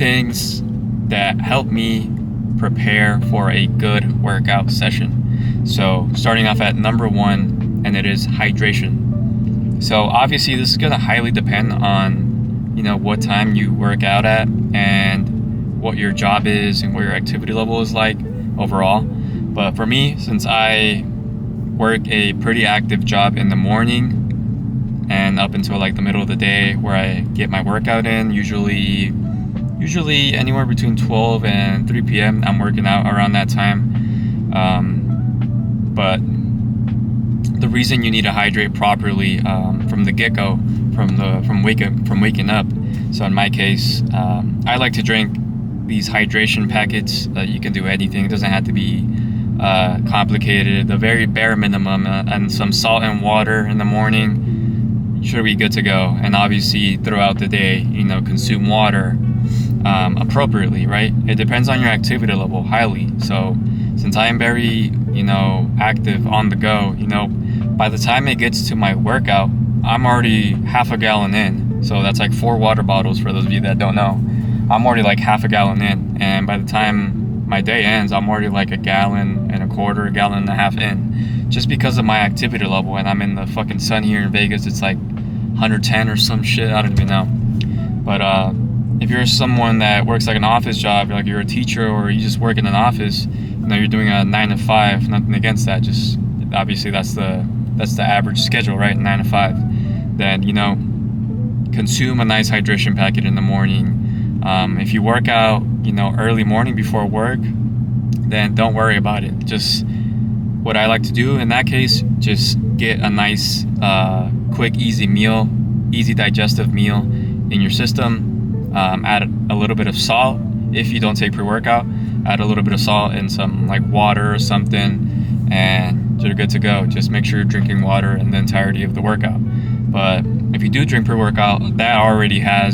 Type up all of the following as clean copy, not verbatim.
things that help me prepare for a good workout session. So starting off at number one, and it is hydration. So obviously this is going to highly depend on what time you work out at and what your job is and what your activity level is like overall. But for me, since I work a pretty active job in the morning and up until like the middle of the day where I get my workout in, usually anywhere between 12 and 3 p.m. I'm working out around that time. But the reason you need to hydrate properly from the get-go, from waking up. So in my case, I like to drink these hydration packets. You can do anything. It doesn't have to be complicated. The very bare minimum and some salt and water in the morning, you should be good to go. And obviously throughout the day, consume water appropriately, right? It depends on your activity level highly. So since I am very active on the go, by the time it gets to my workout, I'm already half a gallon in. So that's like 4 water bottles for those of you that don't know. I'm already like half a gallon in, and by the time my day ends, I'm already like a gallon and a quarter, a gallon and a half in, just because of my activity level. And I'm in the fucking sun here in Vegas. It's like 110 or some shit. I don't even know. But if you're someone that works like an office job, like you're a teacher or you just work in an office, you're doing a 9 to 5. Nothing against that. Just obviously that's the average schedule, right? 9 to 5. Then consume a nice hydration packet in the morning. If you work out, early morning before work, then don't worry about it. Just what I like to do in that case, just get a nice, quick, easy meal, easy digestive meal in your system. Add a little bit of salt. If you don't take pre-workout, add a little bit of salt and some like water or something, and you're good to go. Just make sure you're drinking water in the entirety of the workout. But if you do drink pre-workout, that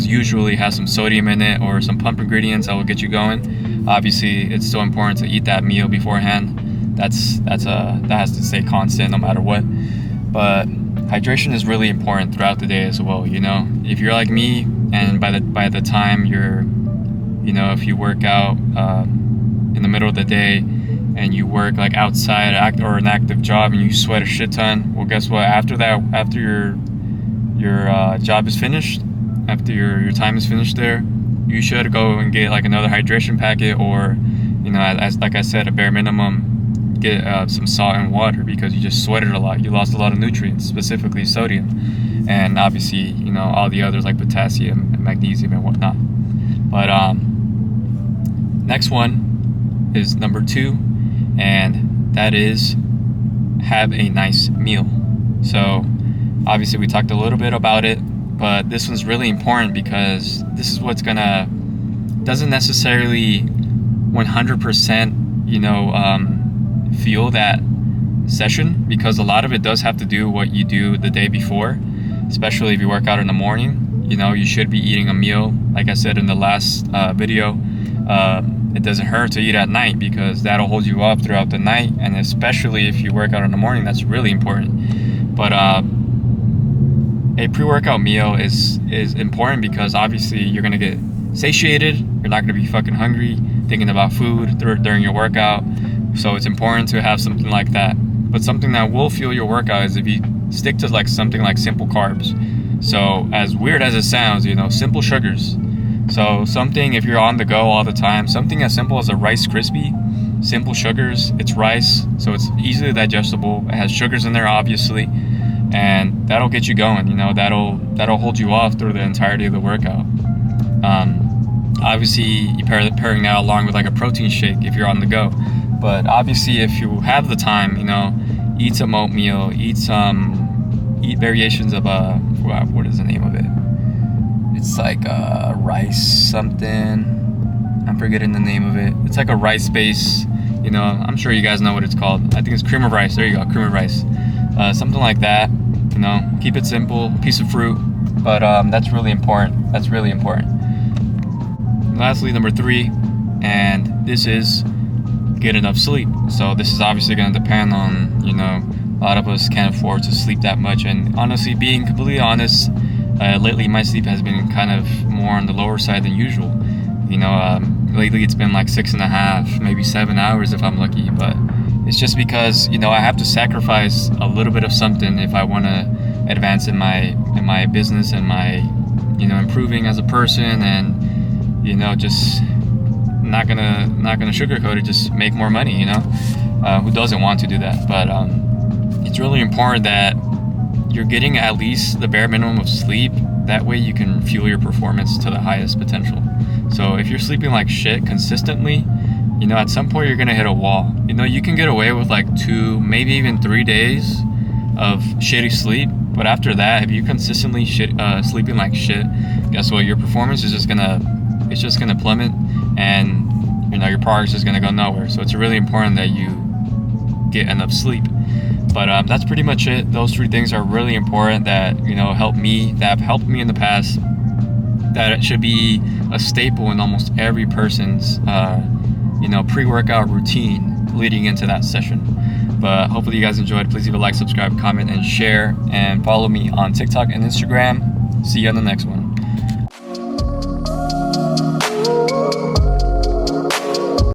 usually has some sodium in it or some pump ingredients that will get you going. Obviously, it's still important to eat that meal beforehand. That has to stay constant no matter what. But hydration is really important throughout the day as well. If you're like me, and by the time you're, if you work out in the middle of the day and you work like outside or an active job and you sweat a shit ton, well, guess what? After your job is finished, after your time is finished there, you should go and get like another hydration packet, or as like I said, a bare minimum, get some salt and water, because you just sweated a lot. You lost a lot of nutrients, specifically sodium, and obviously all the others like potassium and magnesium and whatnot. But next one is number 2, and that is have a nice meal. So obviously we talked a little bit about it, but this one's really important because this is what's doesn't necessarily 100% fuel that session, because a lot of it does have to do what you do the day before, especially if you work out in the morning. You should be eating a meal, like I said in the last video. It doesn't hurt to eat at night, because that'll hold you up throughout the night, and especially if you work out in the morning, that's really important. But a pre-workout meal is important because obviously you're gonna get satiated. You're not gonna be fucking hungry thinking about food during your workout. So it's important to have something like that. But something that will fuel your workout is if you stick to like something like simple carbs. So as weird as it sounds, simple sugars. So something, if you're on the go all the time, something as simple as a Rice Krispie, simple sugars. It's rice, so it's easily digestible. It has sugars in there, obviously, and that'll get you going. That'll hold you off through the entirety of the workout. Obviously, you pairing that along with like a protein shake if you're on the go. But obviously, if you have the time, eat some oatmeal, eat variations of what is the name of it? It's like rice something. I'm forgetting the name of it. It's like a rice base. I'm sure you guys know what it's called. I think it's cream of rice. There you go, cream of rice. Something like that. Keep it simple. Piece of fruit. But that's really important. Lastly, number 3, and this is get enough sleep. So this is obviously going to depend on, a lot of us can't afford to sleep that much. And honestly, being completely honest, lately my sleep has been kind of more on the lower side than usual. Lately it's been like 6.5, maybe 7 hours if I'm lucky. But it's just because I have to sacrifice a little bit of something if I want to advance in my business and my improving as a person, and just not gonna sugarcoat it, just make more money. Who doesn't want to do that? But it's really important that you're getting at least the bare minimum of sleep. That way you can fuel your performance to the highest potential. So if you're sleeping like shit consistently, at some point you're gonna hit a wall. You can get away with like 2, maybe even 3 days of shitty sleep, but after that, if you're consistently sleeping like shit, guess what? Your performance is just gonna plummet, and your progress is gonna go nowhere. So it's really important that you get enough sleep. But that's pretty much it. Those 3 things are really important that have helped me in the past. That it should be a staple in almost every person's pre-workout routine leading into that session. But hopefully you guys enjoyed. Please leave a like, subscribe, comment, and share, and follow me on TikTok and Instagram. See you on the next one.